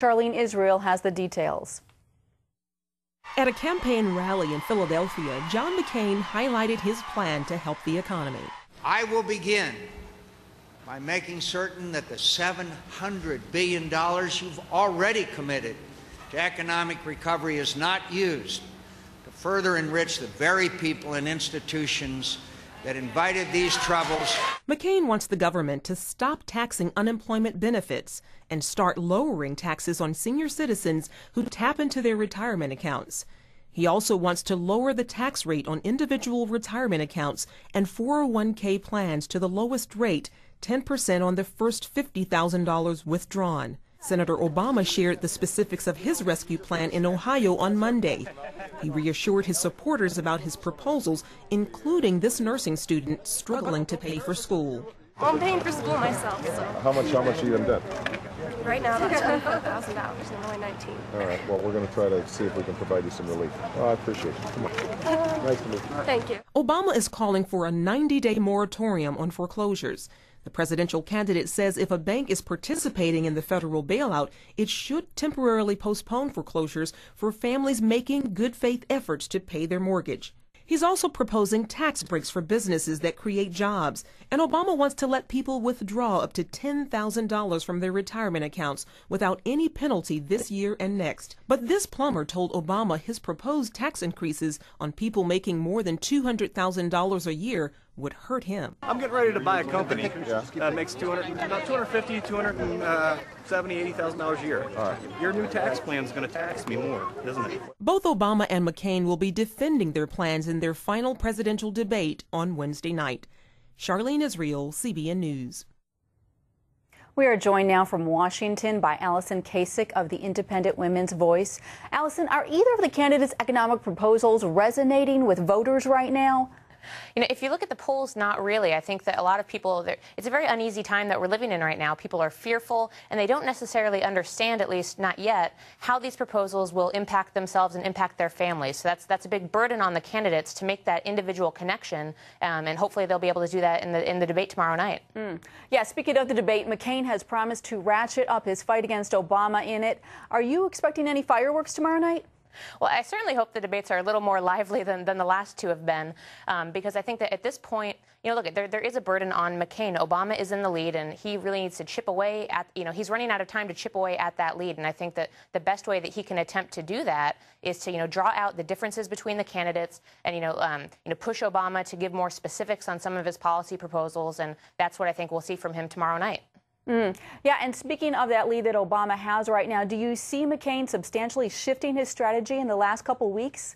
Charlene Israel has the details. At a campaign rally in Philadelphia, John McCain highlighted his plan to help the economy. I will begin by making certain that the $700 billion you've already committed to economic recovery is not used to further enrich the very people and institutions that invited these troubles. McCain wants the government to stop taxing unemployment benefits and start lowering taxes on senior citizens who tap into their retirement accounts. He also wants to lower the tax rate on individual retirement accounts and 401k plans to the lowest rate, 10% on the first $50,000 withdrawn. Senator Obama shared the specifics of his rescue plan in Ohio on Monday. He reassured his supporters about his proposals, including this nursing student struggling to pay for school. Well, I'm paying for school myself, so. How much are you in debt? Right now, about $24,000, and I'm only 19. All right, well, we're going to try to see if we can provide you some relief. Oh, I appreciate it. Come on. Nice to meet you. Thank you. Obama is calling for a 90-day moratorium on foreclosures. The presidential candidate says if a bank is participating in the federal bailout, it should temporarily postpone foreclosures for families making good faith efforts to pay their mortgage. He's also proposing tax breaks for businesses that create jobs, and Obama wants to let people withdraw up to $10,000 from their retirement accounts without any penalty this year and next. But this plumber told Obama his proposed tax increases on people making more than $200,000 a year would hurt him. I'm getting ready to buy a company that makes about $250,000, $270,000, $80,000 a year. All right. Your new tax plan is going to tax me more, isn't it? Both Obama and McCain will be defending their plans in their final presidential debate on Wednesday night. Charlene Israel, CBN News. We are joined now from Washington by Allison Kasic of the Independent Women's Voice. Allison, are either of the candidates' economic proposals resonating with voters right now? You know, if you look at the polls, not really. I think that a lot of people, it's a very uneasy time that we're living in right now. People are fearful, and they don't necessarily understand, at least not yet, how these proposals will impact themselves and impact their families. So that's a big burden on the candidates to make that individual connection, and hopefully they'll be able to do that in the debate tomorrow night. Yeah, speaking of the debate, McCain has promised to ratchet up his fight against Obama in it. Are you expecting any fireworks tomorrow night? Well, I certainly hope the debates are a little more lively than the last two have been, because I think that at this point, you know, look, there is a burden on McCain. Obama is in the lead, and he really needs to chip away at, you know, he's running out of time to chip away at that lead. And I think that the best way that he can attempt to do that is to, you know, draw out the differences between the candidates and, push Obama to give more specifics on some of his policy proposals. And that's what I think we'll see from him tomorrow night. Yeah, and speaking of that lead that Obama has right now, do you see McCain substantially shifting his strategy in the last couple weeks?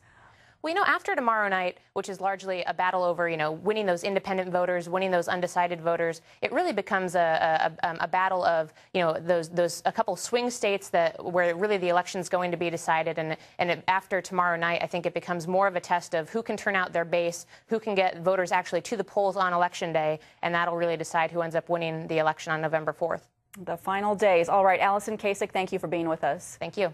Well, you know, after tomorrow night, which is largely a battle over, you know, winning those independent voters, winning those undecided voters, it really becomes a battle of, you know, those a couple swing states where really the election's going to be decided. And after tomorrow night, I think it becomes more of a test of who can turn out their base, who can get voters actually to the polls on Election Day, and that'll really decide who ends up winning the election on November 4th. The final days. All right, Allison Kasic, thank you for being with us. Thank you.